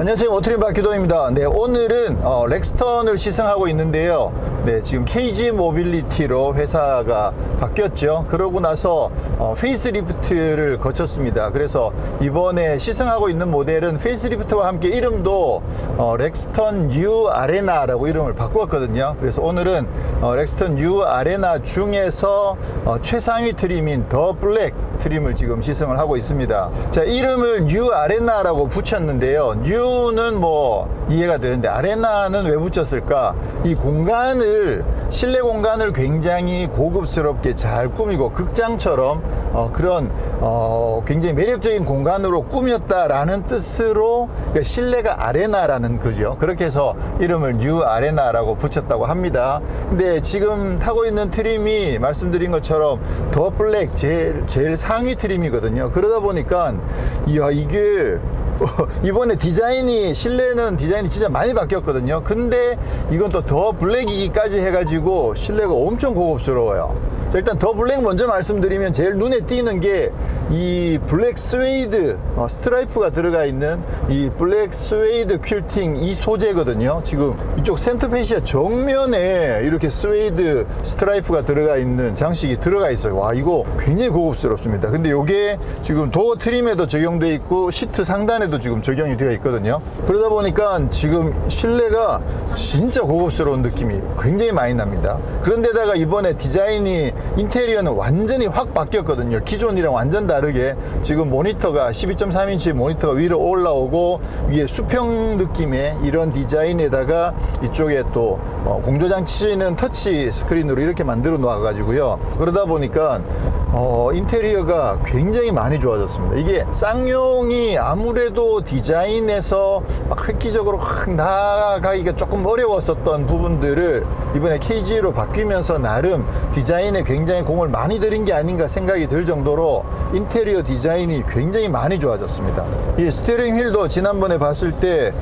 안녕하세요, 모트린 박규동입니다. 네, 오늘은 렉스턴을 시승하고 있는데요. 네, 지금 KG 모빌리티로 회사가 바뀌었죠. 그러고 나서 페이스리프트를 거쳤습니다. 그래서 이번에 시승하고 있는 모델은 페이스리프트와 함께 이름도 렉스턴 뉴 아레나라고 이름을 바꾸었거든요. 그래서 오늘은 렉스턴 뉴 아레나 중에서 최상위 트림인 더 블랙 트림을 지금 시승을 하고 있습니다. 자, 이름을 뉴 아레나라고 붙였는데요. 뉴는 뭐 이해가 되는데 아레나는 왜 붙였을까? 이 공간을, 실내 공간을 굉장히 고급스럽게 잘 꾸미고 극장처럼 그런 굉장히 매력적인 공간으로 꾸몄다라는 뜻으로, 그러니까 실내가 아레나라는 거죠. 그렇게 해서 이름을 뉴 아레나라고 붙였다고 합니다. 근데 지금 타고 있는 트림이 말씀드린 것처럼 더 블랙 제일 상위 트림이거든요. 그러다 보니까 이야, 이게 이번에 실내는 디자인이 진짜 많이 바뀌었거든요. 근데 이건 또 더 블랙이기까지 해가지고 실내가 엄청 고급스러워요. 자, 일단 더 블랙 먼저 말씀드리면 제일 눈에 띄는 게 이 블랙 스웨이드 스트라이프가 들어가 있는 이 블랙 스웨이드 퀼팅 이 소재거든요. 지금 이쪽 센터 페시아 정면에 이렇게 스웨이드 스트라이프가 들어가 있는 장식이 들어가 있어요. 와, 이거 굉장히 고급스럽습니다. 근데 이게 지금 도어 트림에도 적용되어 있고 시트 상단에도 지금 적용이 되어 있거든요. 그러다 보니까 지금 실내가 진짜 고급스러운 느낌이 굉장히 많이 납니다. 그런데다가 이번에 디자인이, 인테리어는 완전히 확 바뀌었거든요. 기존이랑 완전 다르게 지금 모니터가 12.3인치 모니터가 위로 올라오고 위에 수평 느낌의 이런 디자인에다가 이쪽에 또 공조장치는 터치 스크린으로 이렇게 만들어 놓아 가지고요. 그러다 보니까 인테리어가 굉장히 많이 좋아졌습니다. 이게 쌍용이 아무래도 디자인에서 막 획기적으로 확 나아가기가 조금 어려웠었던 부분들을 이번에 KG로 바뀌면서 나름 디자인에 굉장히 공을 많이 들인 게 아닌가 생각이 들 정도로 인테리어 디자인이 굉장히 많이 좋아졌습니다. 이 스티어링 휠도 지난번에 봤을 때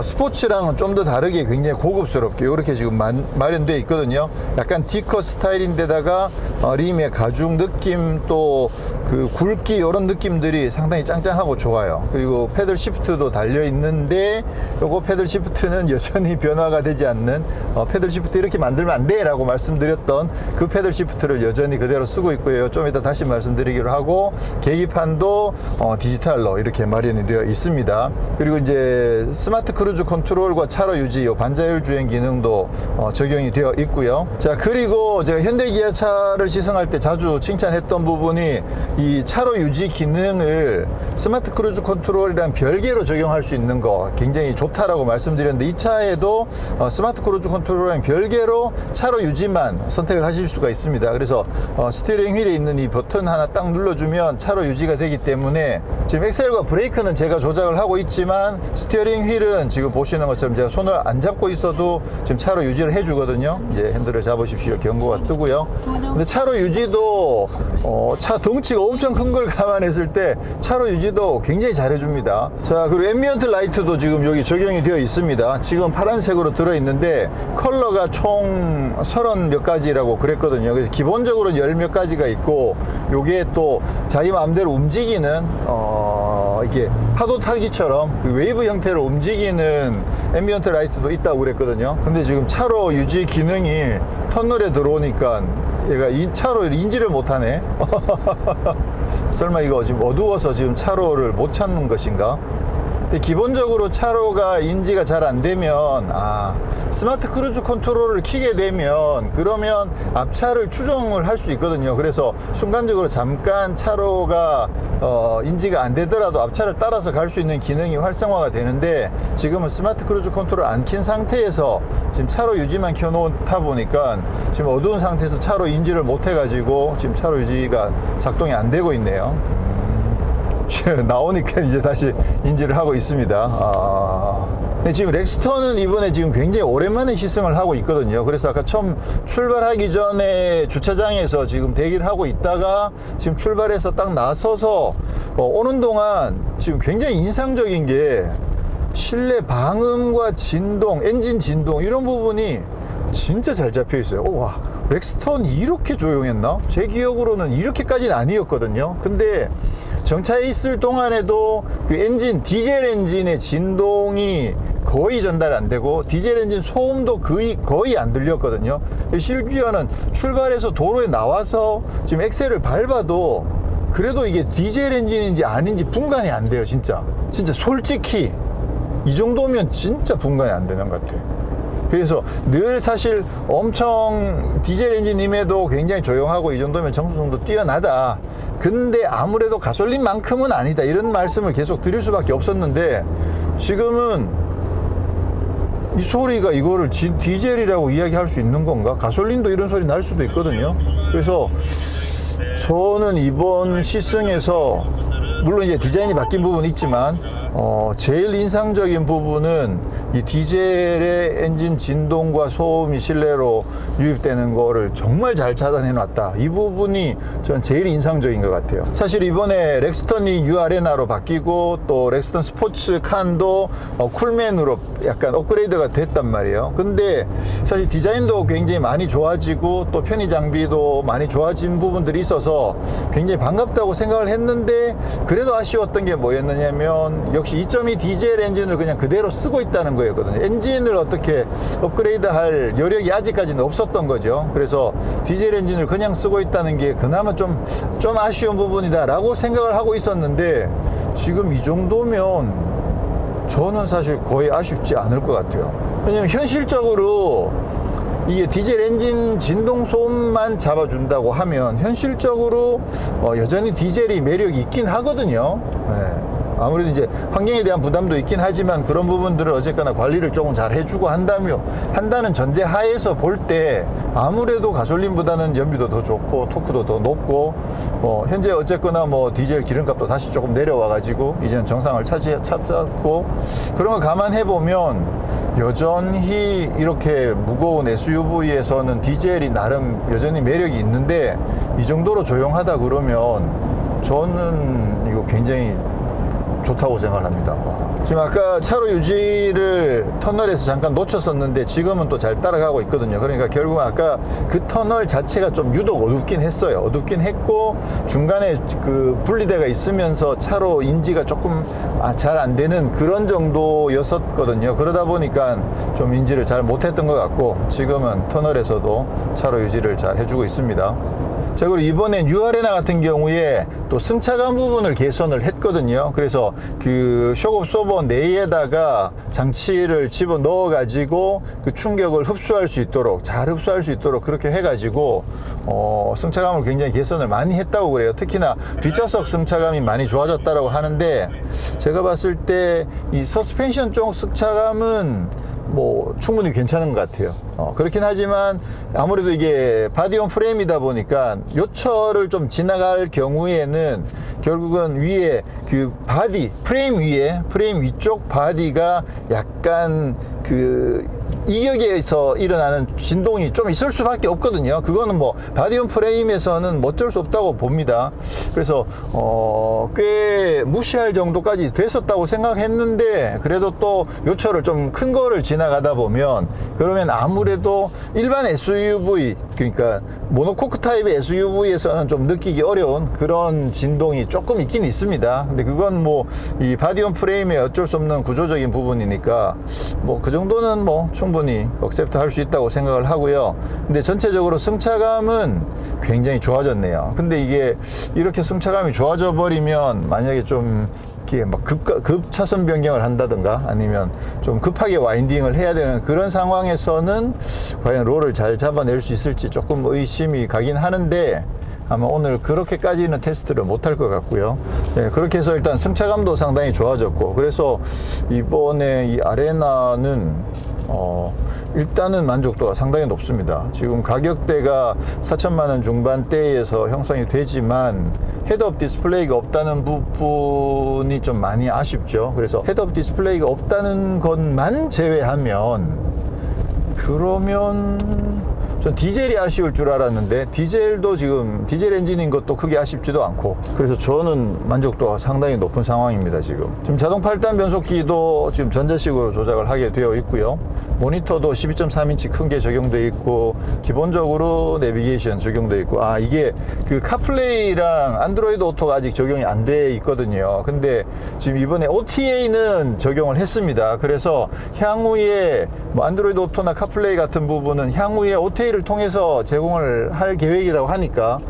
스포츠랑은 좀 더 다르게 굉장히 고급스럽게 이렇게 지금 마련되어 있거든요. 약간 D컷 스타일인데다가 림의 가죽 느낌, 또 그 굵기, 이런 느낌들이 상당히 짱짱하고 좋아요. 그리고 패들 시프트도 달려 있는데 요거 패들 시프트는 여전히 변화가 되지 않는, 패들 시프트 이렇게 만들면 안 돼 라고 말씀드렸던 그 패들 시프트를 여전히 그대로 쓰고 있고요. 좀 이따 다시 말씀드리기로 하고, 계기판도 디지털로 이렇게 마련이 되어 있습니다. 그리고 이제 스마트 크루즈 컨트롤과 차로 유지, 요 반자율 주행 기능도 적용이 되어 있고요. 자, 그리고 제가 현대 기아차를 시승할 때 자주 칭찬했던 부분이 이 차로 유지 기능을 스마트 크루즈 컨트롤이랑 별개로 적용할 수 있는 거 굉장히 좋다라고 말씀드렸는데, 이 차에도 스마트 크루즈 컨트롤이랑 별개로 차로 유지만 선택을 하실 수가 있습니다. 그래서 스티어링 휠에 있는 이 버튼 하나 딱 눌러주면 차로 유지가 되기 때문에, 지금 엑셀과 브레이크는 제가 조작을 하고 있지만 스티어링 휠은 지금 보시는 것처럼 제가 손을 안 잡고 있어도 지금 차로 유지를 해주거든요. 이제 핸들을 잡으십시오 경고가 뜨고요. 근데 차로 유지도 차 덩치가 엄청 큰 걸 감안했을 때 차로 유지도 굉장히 잘해줍니다. 자, 그리고 앰비언트 라이트도 지금 여기 적용이 되어 있습니다. 지금 파란색으로 들어있는데 컬러가 총 30 몇 가지라고 그랬거든요. 그래서 기본적으로 10 몇 가지가 있고, 요게 또 자기 마음대로 움직이는 이게 파도 타기처럼 그 웨이브 형태로 움직이는 앰비언트 라이트도 있다고 그랬거든요. 근데 지금 차로 유지 기능이 터널에 들어오니까 얘가 이 차로를 인지를 못하네. 설마 이거 지금 어두워서 지금 차로를 못 찾는 것인가? 근데 기본적으로 차로가 인지가 잘 안 되면, 스마트 크루즈 컨트롤을 켜게 되면 그러면 앞차를 추종을 할 수 있거든요. 그래서 순간적으로 잠깐 차로가 인지가 안 되더라도 앞차를 따라서 갈 수 있는 기능이 활성화가 되는데, 지금은 스마트 크루즈 컨트롤 안 킨 상태에서 지금 차로 유지만 켜놓다 보니까 지금 어두운 상태에서 차로 인지를 못 해가지고 지금 차로 유지가 작동이 안 되고 있네요. 나오니까 이제 다시 인지를 하고 있습니다. 근데 지금 렉스턴은 이번에 지금 굉장히 오랜만에 시승을 하고 있거든요. 그래서 아까 처음 출발하기 전에 주차장에서 지금 대기를 하고 있다가 지금 출발해서 딱 나서서 오는 동안 지금 굉장히 인상적인 게 실내 방음과 진동, 엔진 진동 이런 부분이 진짜 잘 잡혀 있어요. 와, 렉스턴이 이렇게 조용했나? 제 기억으로는 이렇게까지는 아니었거든요. 근데 정차해 있을 동안에도 그 엔진, 디젤 엔진의 진동이 거의 전달 안 되고 디젤 엔진 소음도 거의 안 들렸거든요. 심지어는 출발해서 도로에 나와서 지금 엑셀을 밟아도 그래도 이게 디젤 엔진인지 아닌지 분간이 안 돼요. 진짜 솔직히 이 정도면 진짜 분간이 안 되는 것 같아요. 그래서 늘 사실 엄청 디젤 엔진임에도 굉장히 조용하고 이 정도면 정수성도 뛰어나다. 근데 아무래도 가솔린만큼은 아니다. 이런 말씀을 계속 드릴 수밖에 없었는데 지금은 이 소리가 이거를 디젤이라고 이야기할 수 있는 건가? 가솔린도 이런 소리 날 수도 있거든요. 그래서 저는 이번 시승에서 물론 이제 디자인이 바뀐 부분이 있지만 제일 인상적인 부분은 이 디젤의 엔진 진동과 소음이 실내로 유입되는 거를 정말 잘 차단해 놨다. 이 부분이 전 제일 인상적인 것 같아요. 사실 이번에 렉스턴이 뉴 아레나로 바뀌고 또 렉스턴 스포츠 칸도 쿨맨으로 약간 업그레이드가 됐단 말이에요. 근데 사실 디자인도 굉장히 많이 좋아지고 또 편의 장비도 많이 좋아진 부분들이 있어서 굉장히 반갑다고 생각을 했는데 그래도 아쉬웠던 게 뭐였느냐면 역시 2.2 디젤 엔진을 그냥 그대로 쓰고 있다는 거였거든요. 엔진을 어떻게 업그레이드 할 여력이 아직까지는 없었던 거죠. 그래서 디젤 엔진을 그냥 쓰고 있다는 게 그나마 좀 아쉬운 부분이다 라고 생각을 하고 있었는데 지금 이 정도면 저는 사실 거의 아쉽지 않을 것 같아요. 왜냐면 현실적으로 이게 디젤 엔진 진동 소음만 잡아준다고 하면 현실적으로 여전히 디젤이 매력이 있긴 하거든요. 네. 아무래도 이제 환경에 대한 부담도 있긴 하지만 그런 부분들을 어쨌거나 관리를 조금 잘 해주고 한다는 전제 하에서 볼 때 아무래도 가솔린보다는 연비도 더 좋고 토크도 더 높고 현재 어쨌거나 뭐 디젤 기름값도 다시 조금 내려와 가지고 이제는 정상을 찾았고 그런 거 감안해 보면 여전히 이렇게 무거운 SUV에서는 디젤이 나름 여전히 매력이 있는데 이 정도로 조용하다 그러면 저는 이거 굉장히 좋다고 생각합니다. 지금 아까 차로 유지를 터널에서 잠깐 놓쳤었는데 지금은 또 잘 따라가고 있거든요. 그러니까 결국 아까 그 터널 자체가 좀 유독 어둡긴 했어요. 어둡긴 했고 중간에 그 분리대가 있으면서 차로 인지가 조금 잘 안 되는 그런 정도였었거든요. 그러다 보니까 좀 인지를 잘 못했던 것 같고 지금은 터널에서도 차로 유지를 잘 해주고 있습니다. 자, 그리고 이번에 뉴 아레나 같은 경우에 또 승차감 부분을 개선을 했거든요. 그래서 그 쇼크 옵소버 내에다가 장치를 집어 넣어 가지고 그 충격을 흡수할 수 있도록 잘 흡수할 수 있도록 그렇게 해 가지고 승차감을 굉장히 개선을 많이 했다고 그래요. 특히나 뒷좌석 승차감이 많이 좋아졌다고 하는데 제가 봤을 때 이 서스펜션 쪽 승차감은 뭐 충분히 괜찮은 것 같아요. 그렇긴 하지만 아무래도 이게 바디온 프레임이다 보니까 요철을 좀 지나갈 경우에는 결국은 위에 그 프레임 위쪽 바디가 약간 그 이격에서 일어나는 진동이 좀 있을 수밖에 없거든요. 그거는 뭐 바디온 프레임에서는 어쩔 수 없다고 봅니다. 그래서 꽤 무시할 정도까지 됐었다고 생각했는데 그래도 또 요철을 좀 큰 거를 지나가다 보면 그러면 아무래도 일반 SUV 그러니까 모노코크 타입의 SUV에서는 좀 느끼기 어려운 그런 진동이 조금 있긴 있습니다. 근데 그건 뭐 이 바디온 프레임의 어쩔 수 없는 구조적인 부분이니까 뭐 그 정도는 뭐 충분히 억셉트 할 수 있다고 생각을 하고요. 근데 전체적으로 승차감은 굉장히 좋아졌네요. 근데 이게 이렇게 승차감이 좋아져 버리면 만약에 좀 이렇게 막 급 차선 변경을 한다든가 아니면 좀 급하게 와인딩을 해야 되는 그런 상황에서는 과연 롤을 잘 잡아낼 수 있을지 조금 의심이 가긴 하는데 아마 오늘 그렇게까지는 테스트를 못할 것 같고요. 네, 그렇게 해서 일단 승차감도 상당히 좋아졌고 그래서 이번에 이 아레나는 일단은 만족도가 상당히 높습니다. 지금 가격대가 4천만 원 중반대에서 형성이 되지만 헤드업 디스플레이가 없다는 부분이 좀 많이 아쉽죠. 그래서 헤드업 디스플레이가 없다는 것만 제외하면 그러면 전 디젤이 아쉬울 줄 알았는데 디젤도 지금 디젤 엔진인 것도 크게 아쉽지도 않고, 그래서 저는 만족도가 상당히 높은 상황입니다. 지금 자동 8단 변속기도 지금 전자식으로 조작을 하게 되어 있고요. 모니터도 12.3인치 큰 게 적용되어 있고, 기본적으로 내비게이션 적용되어 있고, 이게 그 카플레이랑 안드로이드 오토가 아직 적용이 안 돼 있거든요. 근데 지금 이번에 OTA는 적용을 했습니다. 그래서 향후에 뭐 안드로이드 오토나 카플레이 같은 부분은 향후에 OTA를 통해서 제공을 할 계획이라고 하니까,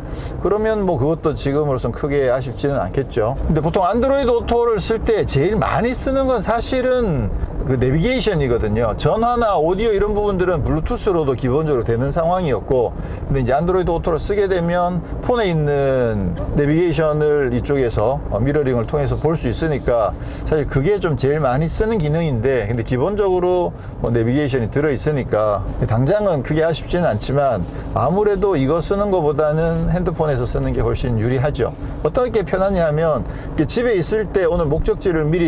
그러면 뭐 그것도 지금으로선 크게 아쉽지는 않겠죠. 근데 보통 안드로이드 오토를 쓸 때 제일 많이 쓰는 건 사실은 그 내비게이션이거든요. 전화나 오디오 이런 부분들은 블루투스로도 기본적으로 되는 상황이었고, 근데 이제 안드로이드 오토를 쓰게 되면 폰에 있는 내비게이션을 이쪽에서 미러링을 통해서 볼 수 있으니까 사실 그게 좀 제일 많이 쓰는 기능인데, 근데 기본적으로 뭐 내비게이션이 들어 있으니까 당장은 크게 아쉽지는 않지만, 아무래도 이거 쓰는 것보다는 핸드폰에서 쓰는 게 훨씬 유리하죠. 어떻게 편하냐 하면, 집에 있을 때 오늘 목적지를 미리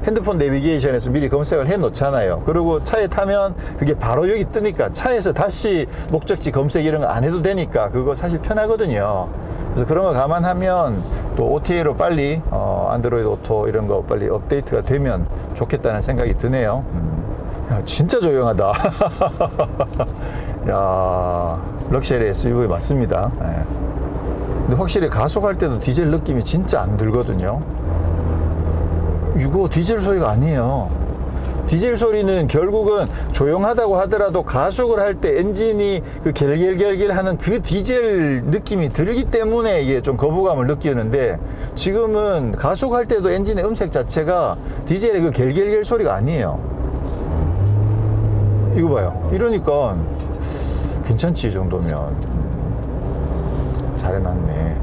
핸드폰 내비게이션에서 미리 검색을 해 놓잖아요. 그리고 차에 타면 그게 바로 여기 뜨니까 차에서 다시 목적지 검색 이런 거 안 해도 되니까 그거 사실 편하거든요. 그래서 그런 거 감안하면 또 OTA로 빨리 안드로이드 오토 이런 거 빨리 업데이트가 되면 좋겠다는 생각이 드네요. 야, 진짜 조용하다. 야, 럭셔리 SUV 맞습니다. 네. 근데 확실히 가속할 때도 디젤 느낌이 진짜 안 들거든요. 이거 디젤 소리가 아니에요. 디젤 소리는 결국은 조용하다고 하더라도 가속을 할 때 엔진이 그 겔겔겔겔 하는 그 디젤 느낌이 들기 때문에 이게 좀 거부감을 느끼는데, 지금은 가속할 때도 엔진의 음색 자체가 디젤의 그 겔겔겔 소리가 아니에요. 이거 봐요. 이러니까 괜찮지, 이 정도면. 잘 해놨네.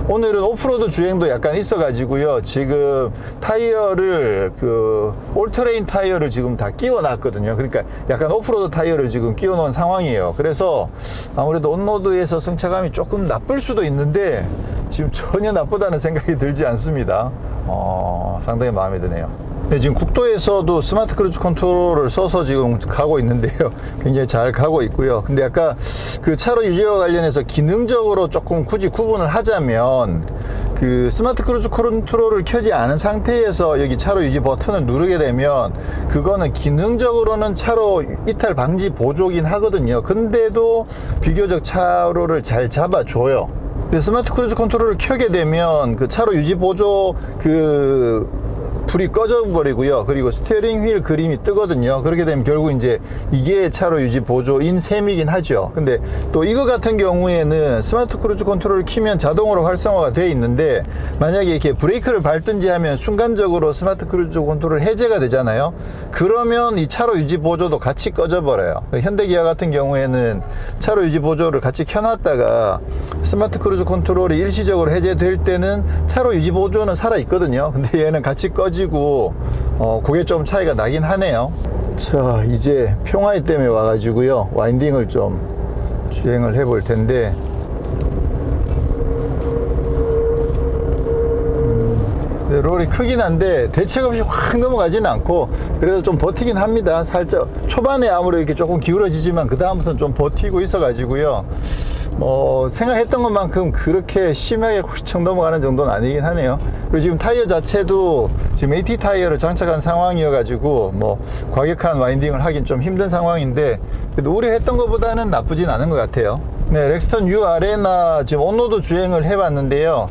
오늘은 오프로드 주행도 약간 있어가지고요. 지금 타이어를 올트레인 타이어를 지금 다 끼워 놨거든요. 그러니까 약간 오프로드 타이어를 지금 끼워 놓은 상황이에요. 그래서 아무래도 온로드에서 승차감이 조금 나쁠 수도 있는데 지금 전혀 나쁘다는 생각이 들지 않습니다. 상당히 마음에 드네요. 네, 지금 국도에서도 스마트 크루즈 컨트롤을 써서 지금 가고 있는데요. 굉장히 잘 가고 있고요. 근데 아까 그 차로 유지와 관련해서 기능적으로 조금 굳이 구분을 하자면, 그 스마트 크루즈 컨트롤을 켜지 않은 상태에서 여기 차로 유지 버튼을 누르게 되면 그거는 기능적으로는 차로 이탈 방지 보조긴 하거든요. 근데도 비교적 차로를 잘 잡아줘요. 근데 스마트 크루즈 컨트롤을 켜게 되면 그 차로 유지 보조 불이 꺼져 버리고요. 그리고 스티어링 휠 그림이 뜨거든요. 그렇게 되면 결국 이제 이게 차로 유지 보조인 셈이긴 하죠. 근데 또 이거 같은 경우에는 스마트 크루즈 컨트롤을 키면 자동으로 활성화가 되어 있는데, 만약에 이렇게 브레이크를 밟든지 하면 순간적으로 스마트 크루즈 컨트롤 해제가 되잖아요. 그러면 이 차로 유지 보조도 같이 꺼져 버려요. 현대기아 같은 경우에는 차로 유지 보조를 같이 켜놨다가 스마트 크루즈 컨트롤이 일시적으로 해제될 때는 차로 유지 보조는 살아 있거든요. 근데 얘는 같이 꺼지고 그게 좀 차이가 나긴 하네요. 자, 이제 평화이 때문에 와가지고요, 와인딩을 좀 주행을 해 볼 텐데, 롤이 크긴 한데 대책 없이 확 넘어가지는 않고 그래도 좀 버티긴 합니다. 살짝 초반에 아무래도 이렇게 조금 기울어지지만 그 다음부터는 좀 버티고 있어 가지고요, 생각했던 것만큼 그렇게 심하게 훌쩍 넘어가는 정도는 아니긴 하네요. 그리고 지금 타이어 자체도 지금 AT 타이어를 장착한 상황이어 가지고 과격한 와인딩을 하긴 좀 힘든 상황인데, 그래도 우려했던 것보다는 나쁘진 않은 것 같아요. 네, 렉스턴 U 아레나 지금 온로드 주행을 해봤는데요.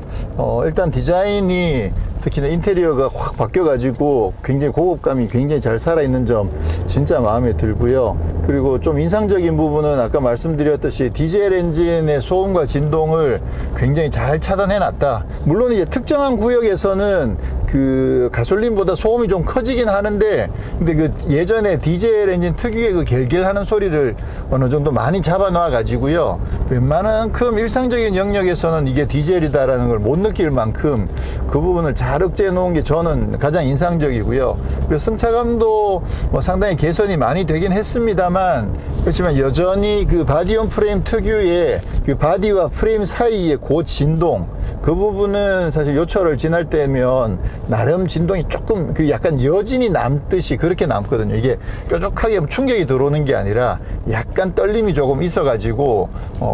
일단 디자인이, 특히나 인테리어가 확 바뀌어가지고 굉장히 고급감이 굉장히 잘 살아있는 점 진짜 마음에 들고요. 그리고 좀 인상적인 부분은 아까 말씀드렸듯이 디젤 엔진의 소음과 진동을 굉장히 잘 차단해 놨다. 물론 이제 특정한 구역에서는 그 가솔린보다 소음이 좀 커지긴 하는데, 근데 그 예전에 디젤 엔진 특유의 그 겔겔하는 소리를 어느 정도 많이 잡아놔 가지고요, 웬만한큼 일상적인 영역에서는 이게 디젤이다라는 걸 못 느낄 만큼 그 부분을 잘 억제해 놓은 게 저는 가장 인상적이고요. 그래서 승차감도 상당히 개선이 많이 되긴 했습니다만, 그렇지만 여전히 그 바디온 프레임 특유의 그 바디와 프레임 사이의 그 진동, 그 부분은 사실 요철을 지날 때면 나름 진동이 조금 그 약간 여진이 남듯이 그렇게 남거든요. 이게 뾰족하게 충격이 들어오는 게 아니라 약간 떨림이 조금 있어가지고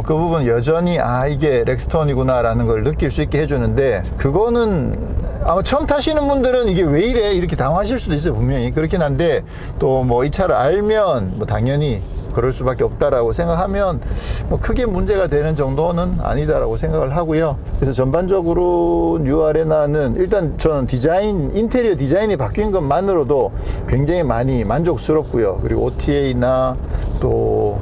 그 부분 여전히 이게 렉스턴이구나 라는 걸 느낄 수 있게 해주는데, 그거는 아마 처음 타시는 분들은 이게 왜 이래 이렇게 당황하실 수도 있어요. 분명히 그렇긴 한데, 또 뭐 이 차를 알면 뭐 당연히 그럴 수밖에 없다라고 생각하면 뭐 크게 문제가 되는 정도는 아니다라고 생각을 하고요. 그래서 전반적으로 뉴 아레나는 일단 저는 인테리어 디자인이 바뀐 것만으로도 굉장히 많이 만족스럽고요. 그리고 OTA나 또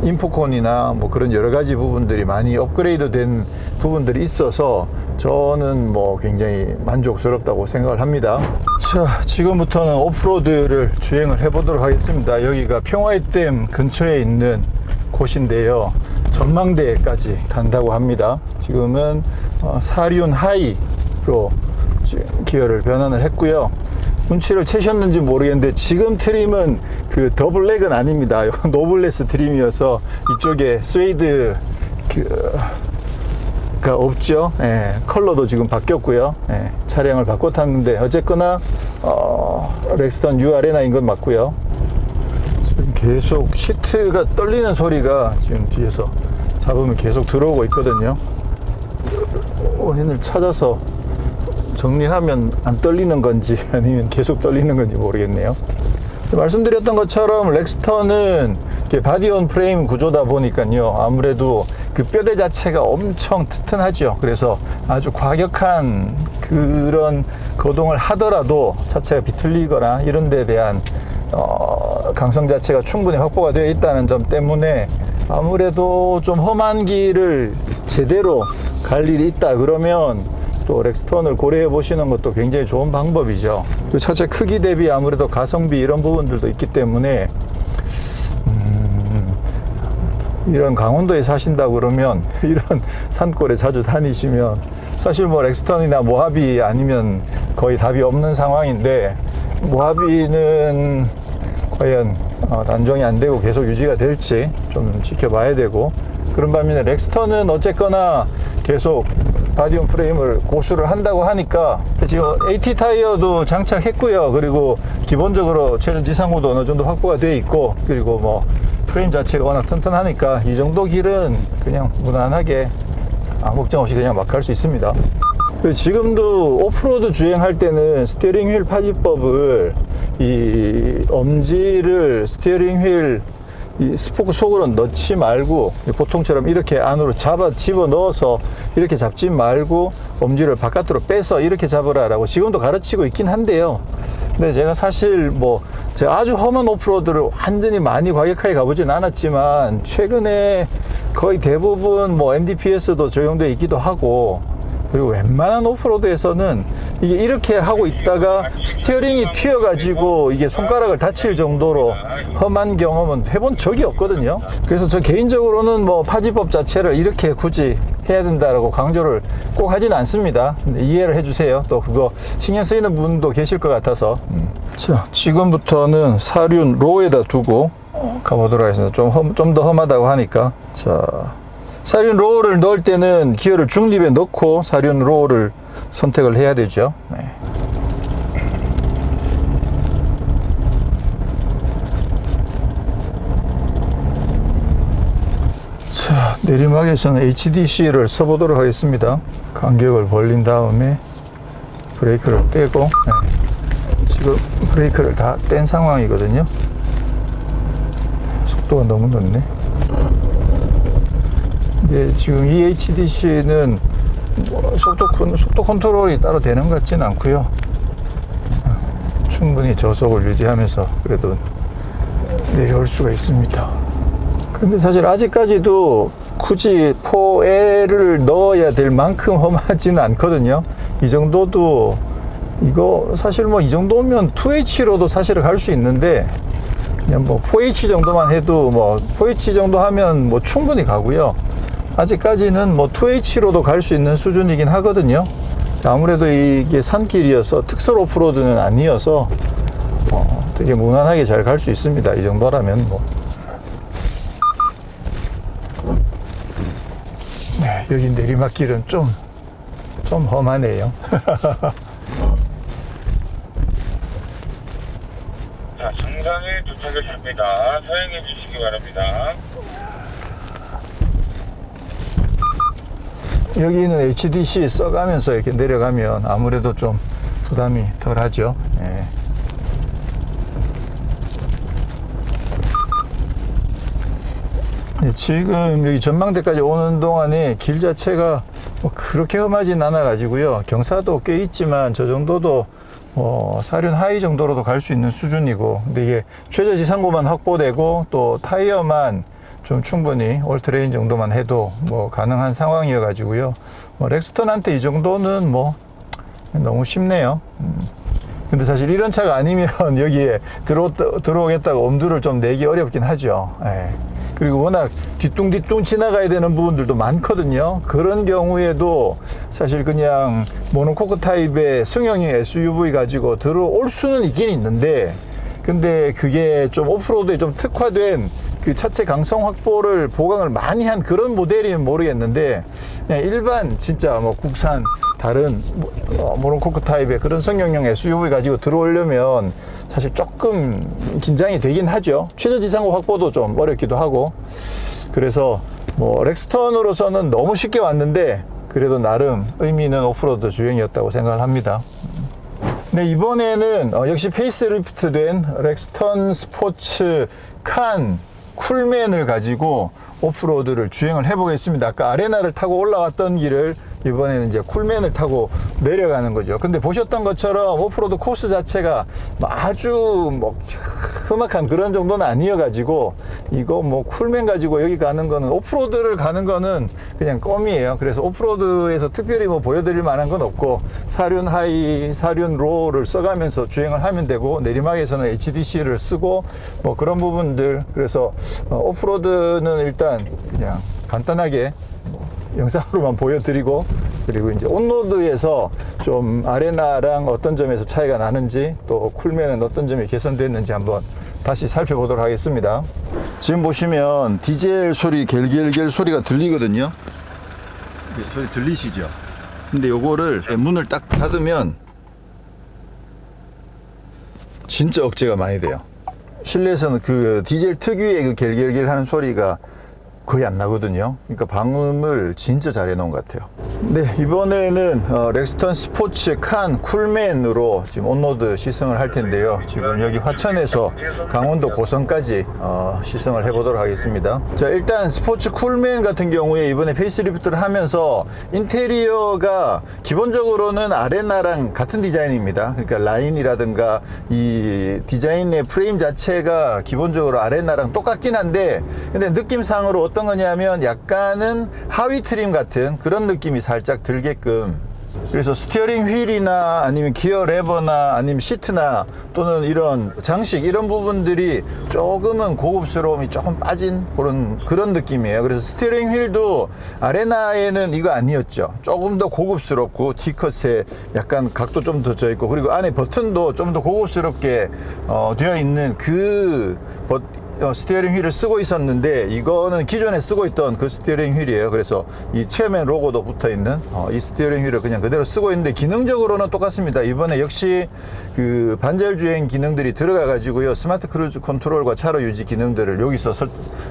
인포콘이나 뭐 그런 여러 가지 부분들이 많이 업그레이드 된 부분들이 있어서 저는 뭐 굉장히 만족스럽다고 생각을 합니다. 자, 지금부터는 오프로드를 주행을 해보도록 하겠습니다. 여기가 평화의댐 근처에 있는 곳인데요. 전망대까지 간다고 합니다. 지금은 사륜 하이로 기어를 변환을 했고요. 눈치를 채셨는지 모르겠는데 지금 트림은 그 더블렉은 아닙니다. 노블레스 트림이어서 이쪽에 스웨이드 가 없죠. 예, 컬러도 지금 바뀌었고요. 예, 차량을 바꿔 탔는데 어쨌거나 렉스턴 뉴 아레나인 건 맞고요. 지금 계속 시트가 떨리는 소리가 지금 뒤에서 잡으면 계속 들어오고 있거든요. 원인을 찾아서 정리하면 안 떨리는 건지 아니면 계속 떨리는 건지 모르겠네요. 말씀드렸던 것처럼 렉스턴은 바디온 프레임 구조다 보니까요, 아무래도 그 뼈대 자체가 엄청 튼튼하죠. 그래서 아주 과격한 그런 거동을 하더라도 차체가 비틀리거나 이런 데 대한 강성 자체가 충분히 확보가 되어 있다는 점 때문에 아무래도 좀 험한 길을 제대로 갈 일이 있다 그러면 또 렉스턴을 고려해 보시는 것도 굉장히 좋은 방법이죠. 그 차체 크기 대비 아무래도 가성비 이런 부분들도 있기 때문에 이런 강원도에 사신다 그러면 이런 산골에 자주 다니시면 사실 뭐 렉스턴이나 모하비 아니면 거의 답이 없는 상황인데, 모하비는 과연 단종이 안 되고 계속 유지가 될지 좀 지켜봐야 되고, 그런 반면에 렉스턴은 어쨌거나 계속 바디온 프레임을 고수를 한다고 하니까 지금 AT 타이어도 장착했고요. 그리고 기본적으로 최전 지상고도 어느 정도 확보가 되어 있고, 그리고 뭐 프레임 자체가 워낙 튼튼하니까 이 정도 길은 그냥 무난하게 아무 걱정 없이 그냥 막 갈 수 있습니다. 지금도 오프로드 주행할 때는 스티어링 휠 파지법을 이 엄지를 스티어링 휠 이 스포크 속으로 넣지 말고 보통처럼 이렇게 안으로 집어 넣어서 이렇게 잡지 말고 엄지를 바깥으로 빼서 이렇게 잡으라라고 지금도 가르치고 있긴 한데요. 근데 제가 사실 제가 아주 험한 오프로드를 완전히 많이 과격하게 가보진 않았지만 최근에 거의 대부분 MDPS도 적용되어 있기도 하고, 그리고 웬만한 오프로드에서는 이게 이렇게 하고 있다가 스티어링이 튀어가지고 이게 손가락을 다칠 정도로 험한 경험은 해본 적이 없거든요. 그래서 저 개인적으로는 파지법 자체를 이렇게 굳이 해야 된다라고 강조를 꼭 하진 않습니다. 근데 이해를 해주세요. 또 그거 신경 쓰이는 분도 계실 것 같아서. 자, 지금부터는 사륜 로에다 두고 가보도록 하겠습니다. 좀 더 험하다고 하니까. 자, 사륜 로우를 넣을 때는 기어를 중립에 넣고 사륜 로우를 선택을 해야 되죠. 네. 자, 내리막에서는 HDC를 써보도록 하겠습니다. 간격을 벌린 다음에 브레이크를 떼고, 네. 지금 브레이크를 다 뗀 상황이거든요. 속도가 너무 늦네. 네, 지금 이 HDC는 속도 컨트롤이 따로 되는 것 같지는 않고요. 충분히 저속을 유지하면서 그래도 내려올 수가 있습니다. 근데 사실 아직까지도 굳이 4L을 넣어야 될 만큼 험하지는 않거든요. 이 정도도 이거 사실 이 정도면 2H로도 사실 갈 수 있는데, 그냥 4H 정도만 해도 4H 정도 하면 충분히 가고요. 아직까지는 2H로도 갈 수 있는 수준이긴 하거든요. 아무래도 이게 산길이어서 특설 오프로드는 아니어서 되게 무난하게 잘 갈 수 있습니다. 이 정도라면 네, 여기 내리막길은 좀 좀 험하네요. 자, 정상에 도착했습니다. 사용해 주시기 바랍니다. 여기는 HDC 써가면서 이렇게 내려가면 아무래도 좀 부담이 덜 하죠. 예. 네, 지금 여기 전망대까지 오는 동안에 길 자체가 뭐 그렇게 험하진 않아 가지고요. 경사도 꽤 있지만 저 정도도 사륜 하이 정도로도 갈 수 있는 수준이고, 근데 이게 최저 지상고만 확보되고 또 타이어만 좀 충분히 올트레인 정도만 해도 뭐 가능한 상황이어 가지고요. 렉스턴한테 이 정도는 뭐 너무 쉽네요. 근데 사실 이런 차가 아니면 여기에 들어오겠다고 엄두를 좀 내기 어렵긴 하죠. 예. 그리고 워낙 뒤뚱뒤뚱 지나가야 되는 부분들도 많거든요. 그런 경우에도 사실 그냥 모노코크 타입의 승용형 SUV 가지고 들어올 수는 있긴 있는데, 근데 그게 좀 오프로드에 좀 특화된 그 차체 강성 확보를 보강을 많이 한 그런 모델이면 모르겠는데, 그냥 일반 진짜 뭐 국산 다른 모노코크 타입의 그런 성형용 SUV 가지고 들어오려면 사실 조금 긴장이 되긴 하죠. 최저 지상고 확보도 좀 어렵기도 하고. 그래서 뭐 렉스턴으로서는 너무 쉽게 왔는데 그래도 나름 의미 있는 오프로드 주행이었다고 생각을 합니다. 네, 이번에는 역시 페이스리프트 된 렉스턴 스포츠 칸 쿨맨을 가지고 오프로드를 주행을 해보겠습니다. 아까 아레나를 타고 올라왔던 길을 이번에는 이제 쿨맨을 타고 내려가는 거죠. 근데 보셨던 것처럼 오프로드 코스 자체가 아주 뭐 험악한 그런 정도는 아니어가지고, 이거 뭐 쿨맨 가지고 여기 가는 거는, 오프로드를 가는 거는 그냥 껌이에요. 그래서 오프로드에서 특별히 뭐 보여드릴 만한 건 없고, 사륜 하이, 사륜 로를 써가면서 주행을 하면 되고, 내리막에서는 HDC를 쓰고 뭐 그런 부분들. 그래서 오프로드는 일단 그냥 간단하게 영상으로만 보여드리고, 그리고 이제 온로드에서 좀 아레나랑 어떤 점에서 차이가 나는지, 또 쿨맨은 어떤 점이 개선됐는지 한번 다시 살펴보도록 하겠습니다. 지금 보시면 디젤 소리, 겔겔겔 소리가 들리거든요. 소리 들리시죠? 근데 요거를 문을 딱 닫으면 진짜 억제가 많이 돼요. 실내에서는 그 디젤 특유의 그 겔겔겔 하는 소리가 거의 안 나거든요. 그러니까 방음을 진짜 잘 해놓은 것 같아요. 네, 이번에는 렉스턴 스포츠 칸 쿨맨으로 지금 온로드 시승을 할 텐데요. 지금 여기 화천에서 강원도 고성까지 시승을 해보도록 하겠습니다. 자, 일단 스포츠 쿨맨 같은 경우에 이번에 페이스리프트를 하면서 인테리어가 기본적으로는 아레나랑 같은 디자인입니다. 그러니까 라인이라든가 이 디자인의 프레임 자체가 기본적으로 아레나랑 똑같긴 한데, 근데 느낌상으로 어떤 거냐면 약간은 하위 트림 같은 그런 느낌이 살짝 들게끔, 그래서 스티어링 휠이나 아니면 기어 레버나 아니면 시트나 또는 이런 장식, 이런 부분들이 조금은 고급스러움이 조금 빠진 그런 느낌이에요. 그래서 스티어링 휠도 아레나에는 이거 아니었죠. 조금 더 고급스럽고 T컷에 약간 각도 좀 더 져 있고, 그리고 안에 버튼도 좀 더 고급스럽게 되어 있는 그 스티어링 휠을 쓰고 있었는데, 이거는 기존에 쓰고 있던 그 스티어링 휠이에요. 그래서 이 체어맨 로고도 붙어 있는 이 스티어링 휠을 그냥 그대로 쓰고 있는데, 기능적으로는 똑같습니다. 이번에 역시 그 반자율 주행 기능들이 들어가 가지고요, 스마트 크루즈 컨트롤과 차로 유지 기능들을 여기서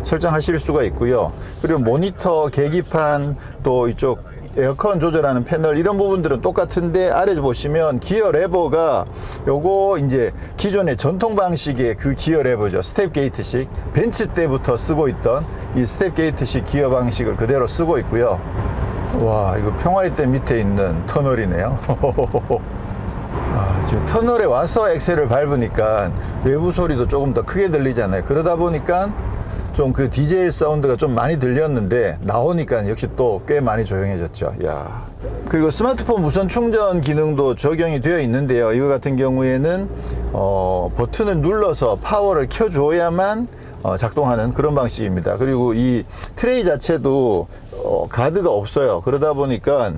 설정하실 수가 있고요. 그리고 모니터, 계기판, 또 이쪽 에어컨 조절하는 패널, 이런 부분들은 똑같은데, 아래 보시면 기어 레버가 요거 이제 기존의 전통 방식의 그 기어 레버죠. 스텝 게이트식, 벤츠 때부터 쓰고 있던 이 스텝 게이트식 기어 방식을 그대로 쓰고 있고요. 와, 이거 평화의 댐 밑에 있는 터널이네요. 지금 터널에 와서 엑셀을 밟으니까 외부 소리도 조금 더 크게 들리잖아요. 그러다 보니까 좀 그 디젤 사운드가 좀 많이 들렸는데, 나오니까 역시 또 꽤 많이 조용해졌죠. 야. 그리고 스마트폰 무선 충전 기능도 적용이 되어 있는데요. 이거 같은 경우에는 버튼을 눌러서 파워를 켜줘야만 작동하는 그런 방식입니다. 그리고 이 트레이 자체도 가드가 없어요. 그러다 보니까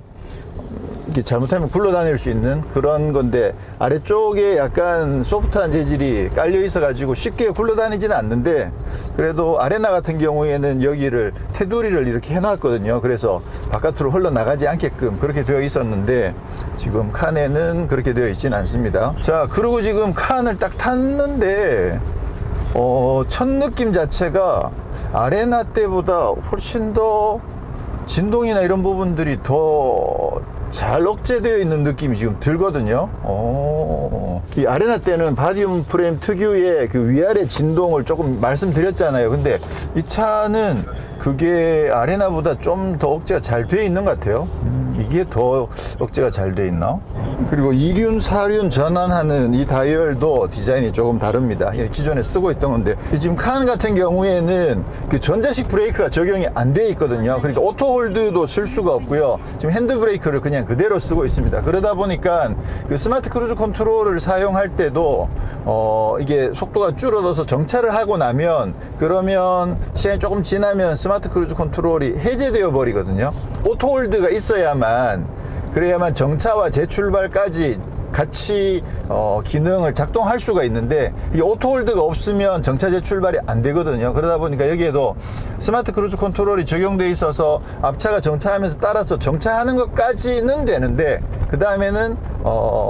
이렇게 잘못하면 굴러다닐 수 있는 그런 건데, 아래쪽에 약간 소프트한 재질이 깔려 있어 가지고 쉽게 굴러다니지는 않는데, 그래도 아레나 같은 경우에는 여기를 테두리를 이렇게 해놨거든요. 그래서 바깥으로 흘러나가지 않게끔 그렇게 되어 있었는데, 지금 칸에는 그렇게 되어 있지는 않습니다. 자, 그리고 지금 칸을 딱 탔는데 첫 느낌 자체가 아레나 때보다 훨씬 더 진동이나 이런 부분들이 더 잘 억제되어 있는 느낌이 지금 들거든요. 이 아레나 때는 바디움 프레임 특유의 그 위아래 진동을 조금 말씀드렸잖아요. 근데 이 차는 그게 아레나보다 좀 더 억제가 잘 되어 있는 것 같아요. 이게 더 억제가 잘 되어 있나? 그리고 2륜, 4륜 전환하는 이 다이얼도 디자인이 조금 다릅니다. 기존에 쓰고 있던 건데, 지금 칸 같은 경우에는 그 전자식 브레이크가 적용이 안 돼 있거든요. 그러니까 오토홀드도 쓸 수가 없고요. 지금 핸드 브레이크를 그냥 그대로 쓰고 있습니다. 그러다 보니까 그 스마트 크루즈 컨트롤을 사용할 때도 이게 속도가 줄어들어서 정차를 하고 나면, 그러면 시간이 조금 지나면 스마트 크루즈 컨트롤이 해제되어 버리거든요. 오토홀드가 있어야만, 그래야만 정차와 재출발까지 같이 기능을 작동할 수가 있는데, 이게 오토홀드가 없으면 정차 재출발이 안 되거든요. 그러다 보니까 여기에도 스마트 크루즈 컨트롤이 적용되어 있어서 앞차가 정차하면서 따라서 정차하는 것까지는 되는데, 그 다음에는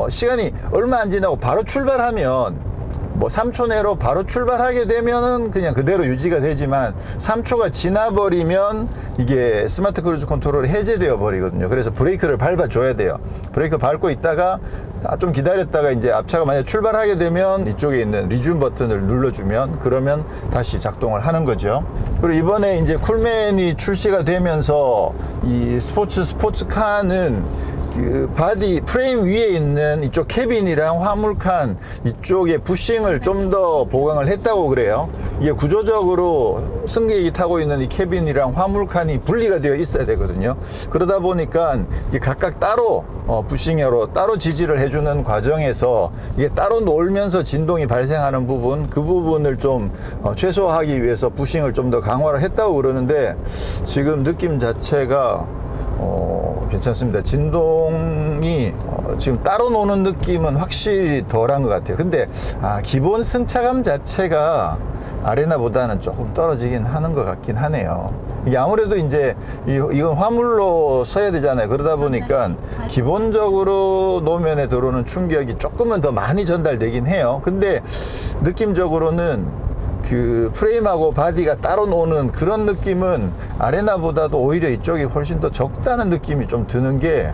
시간이 얼마 안 지나고 바로 출발하면, 뭐 3초 내로 바로 출발하게 되면은 그냥 그대로 유지가 되지만, 3초가 지나버리면 이게 스마트 크루즈 컨트롤이 해제되어 버리거든요. 그래서 브레이크를 밟아줘야 돼요. 브레이크 밟고 있다가 좀 기다렸다가 이제 앞차가 만약 출발하게 되면 이쪽에 있는 리튬 버튼을 눌러주면, 그러면 다시 작동을 하는 거죠. 그리고 이번에 이제 쿨맨이 출시가 되면서 이 스포츠카는 그 바디 프레임 위에 있는 이쪽 캐빈이랑 화물칸 이쪽에 부싱을 좀 더 보강을 했다고 그래요. 이게 구조적으로 승객이 타고 있는 이 캐빈이랑 화물칸이 분리가 되어 있어야 되거든요. 그러다 보니까 이게 각각 따로 부싱으로 따로 지지를 해주는 과정에서 이게 따로 놀면서 진동이 발생하는 부분, 그 부분을 좀 최소화하기 위해서 부싱을 좀 더 강화를 했다고 그러는데, 지금 느낌 자체가 괜찮습니다. 진동이 지금 따로 노는 느낌은 확실히 덜한 것 같아요. 근데 기본 승차감 자체가 아레나보다는 조금 떨어지긴 하는 것 같긴 하네요. 이게 아무래도 이제 이건 화물로 써야 되잖아요. 그러다 보니까 기본적으로 노면에 들어오는 충격이 조금은 더 많이 전달되긴 해요. 근데 느낌적으로는 그 프레임하고 바디가 따로 노는 그런 느낌은 아레나보다도 오히려 이쪽이 훨씬 더 적다는 느낌이 좀 드는 게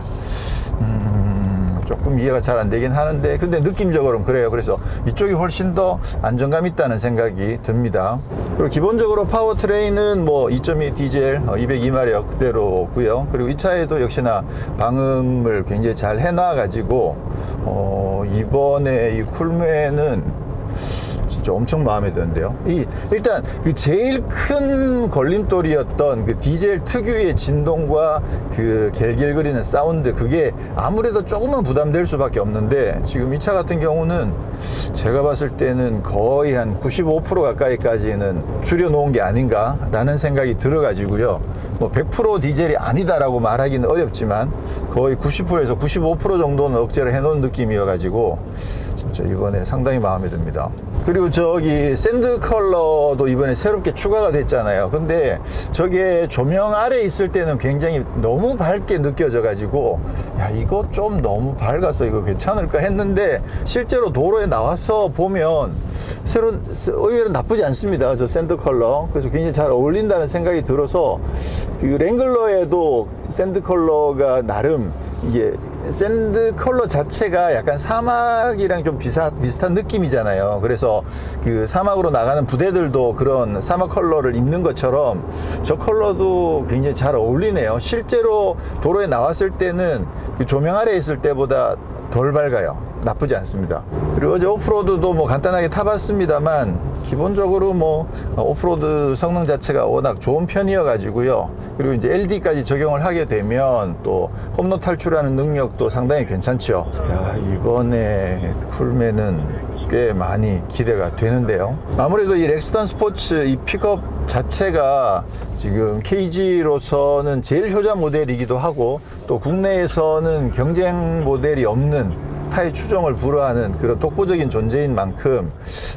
조금 이해가 잘 안 되긴 하는데, 근데 느낌적으로는 그래요. 그래서 이쪽이 훨씬 더 안정감 있다는 생각이 듭니다. 그리고 기본적으로 파워트레인은 뭐 2.2 디젤 202마력 그대로고요. 그리고 이 차에도 역시나 방음을 굉장히 잘 해놔 가지고 이번에 이 쿨맨은 진짜 엄청 마음에 드는데요. 일단 그 제일 큰 걸림돌이었던 그 디젤 특유의 진동과 그 갤갤거리는 사운드, 그게 아무래도 조금은 부담될 수밖에 없는데, 지금 이 차 같은 경우는 제가 봤을 때는 거의 한 95% 가까이까지는 줄여놓은 게 아닌가 라는 생각이 들어가지고요. 뭐 100% 디젤이 아니다라고 말하기는 어렵지만 거의 90%에서 95% 정도는 억제를 해놓은 느낌이어가지고 진짜 이번에 상당히 마음에 듭니다. 그리고 저기 샌드 컬러도 이번에 새롭게 추가가 됐잖아요. 근데 저게 조명 아래 있을 때는 굉장히 너무 밝게 느껴져 가지고, 야, 이거 좀 너무 밝아서 이거 괜찮을까 했는데, 실제로 도로에 나와서 보면 의외로 나쁘지 않습니다. 저 샌드 컬러. 그래서 굉장히 잘 어울린다는 생각이 들어서, 그 랭글러에도 샌드 컬러가 나름 이게 샌드 컬러 자체가 약간 사막이랑 좀 비슷한 느낌이잖아요. 그래서 그 사막으로 나가는 부대들도 그런 사막 컬러를 입는 것처럼 저 컬러도 굉장히 잘 어울리네요. 실제로 도로에 나왔을 때는 그 조명 아래 있을 때보다 덜 밝아요. 나쁘지 않습니다. 그리고 어제 오프로드도 뭐 간단하게 타봤습니다만, 기본적으로 뭐 오프로드 성능 자체가 워낙 좋은 편이어 가지고요. 그리고 이제 LD까지 적용을 하게 되면 또 홈로 탈출하는 능력도 상당히 괜찮죠. 야, 이번에 쿨맨은 꽤 많이 기대가 되는데요. 아무래도 이 렉스턴 스포츠 이 픽업 자체가 지금 KG로서는 제일 효자 모델이기도 하고, 또 국내에서는 경쟁 모델이 없는 타의 추종을 불허하는 그런 독보적인 존재인 만큼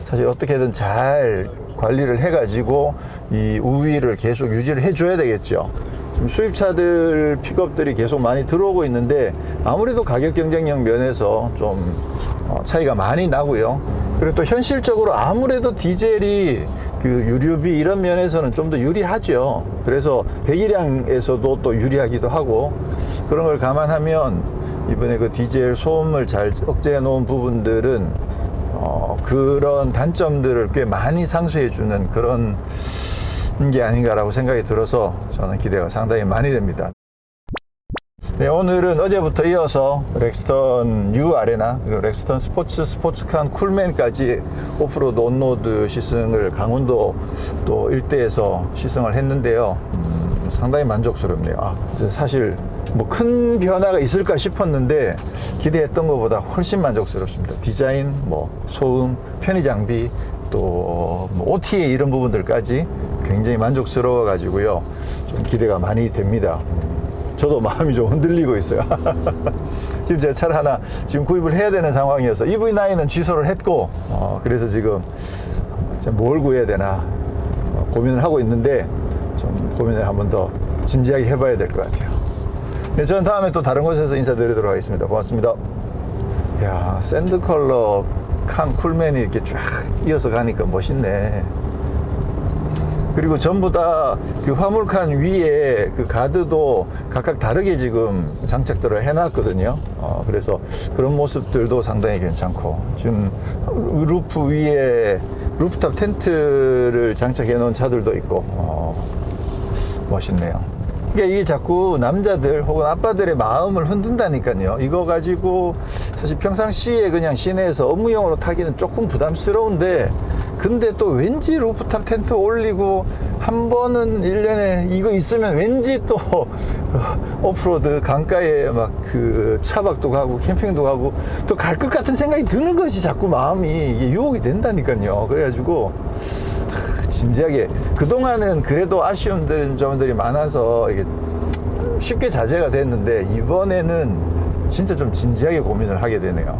사실 어떻게든 잘 관리를 해가지고 이 우위를 계속 유지를 해줘야 되겠죠. 지금 수입차들 픽업들이 계속 많이 들어오고 있는데 아무래도 가격 경쟁력 면에서 좀 차이가 많이 나고요. 그리고 또 현실적으로 아무래도 디젤이 그 유류비 이런 면에서는 좀 더 유리하죠. 그래서 배기량에서도 또 유리하기도 하고, 그런 걸 감안하면 이번에 그 디젤 소음을 잘 억제해 놓은 부분들은 그런 단점들을 꽤 많이 상쇄해 주는 그런 게 아닌가라고 생각이 들어서 저는 기대가 상당히 많이 됩니다. 네, 오늘은 어제부터 이어서 렉스턴 U 아레나, 그리고 렉스턴 스포츠, 스포츠칸, 쿨맨까지 오프로드 온로드 시승을 강원도 또 일대에서 시승을 했는데요. 상당히 만족스럽네요. 사실 뭐 큰 변화가 있을까 싶었는데 기대했던 것보다 훨씬 만족스럽습니다. 디자인, 뭐 소음, 편의 장비, 또 뭐 OTA 이런 부분들까지 굉장히 만족스러워 가지고요. 좀 기대가 많이 됩니다. 저도 마음이 좀 흔들리고 있어요. 지금 제가 차를 하나 지금 구입을 해야 되는 상황이어서 EV9은 취소를 했고, 그래서 지금 뭘 구해야 되나 고민을 하고 있는데, 좀 고민을 한번 더 진지하게 해봐야 될 것 같아요. 네, 저는 다음에 또 다른 곳에서 인사드리도록 하겠습니다. 고맙습니다. 야, 샌드 컬러 칸 쿨맨이 이렇게 쫙 이어서 가니까 멋있네. 그리고 전부 다 그 화물칸 위에 그 가드도 각각 다르게 지금 장착들을 해놨거든요. 그래서 그런 모습들도 상당히 괜찮고, 지금 루프 위에 루프탑 텐트를 장착해 놓은 차들도 있고, 멋있네요. 그러니까 이게 자꾸 남자들 혹은 아빠들의 마음을 흔든다니까요. 이거 가지고 사실 평상시에 그냥 시내에서 업무용으로 타기는 조금 부담스러운데, 근데 또 왠지 루프탑 텐트 올리고 한 번은 1년에 이거 있으면 왠지 또 오프로드 강가에 막 그 차박도 가고 캠핑도 가고 또 갈 것 같은 생각이 드는 것이 자꾸 마음이 이게 유혹이 된다니까요. 그래가지고 진지하게, 그동안은 그래도 아쉬운 점들이 많아서 이게 쉽게 자제가 됐는데, 이번에는 진짜 좀 진지하게 고민을 하게 되네요.